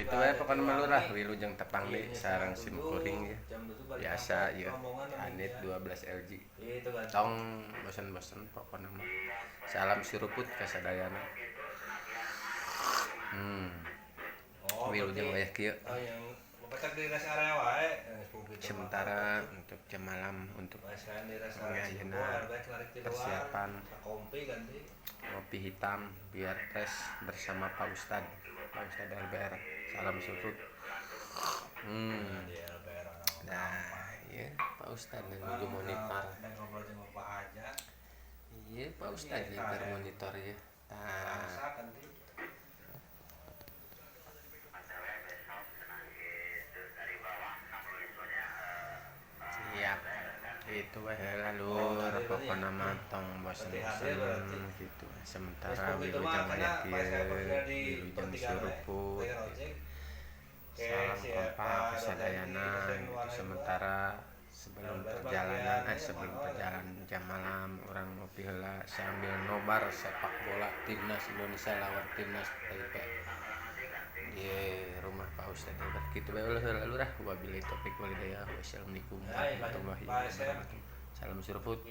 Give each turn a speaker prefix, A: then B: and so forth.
A: Gitu ya pokoknya melurah wilujeng tepang deh sarang sim kuring ya biasa ya Anit 12 LG tong bosen-bosen pokoknya mah salam suruput kasadayana wilujeng wayah kieu sementara untuk jam malam untuk ayeuna persiapan ngopi hitam biar fresh bersama Pak Ustad LBR salam surut nah ya Pak Ustad menuju monitor iya Pak Ustad ya bermonitor ya nah siap itu lur pokoknya matong bosen-bosen gitu sementara wilujeng aya wilujeng suruput salam kompak kasadayana gitu sementara sebelum perjalanan jam malam orang ngopi heula sambil nobar sepak bola timnas Indonesia lawan timnas Taipei di rumah Pak Ustad hebat gitu bae lurah wabillahi taufik walhidayah wassalamualaikum warahmatullahi wabarakatuh salam suruput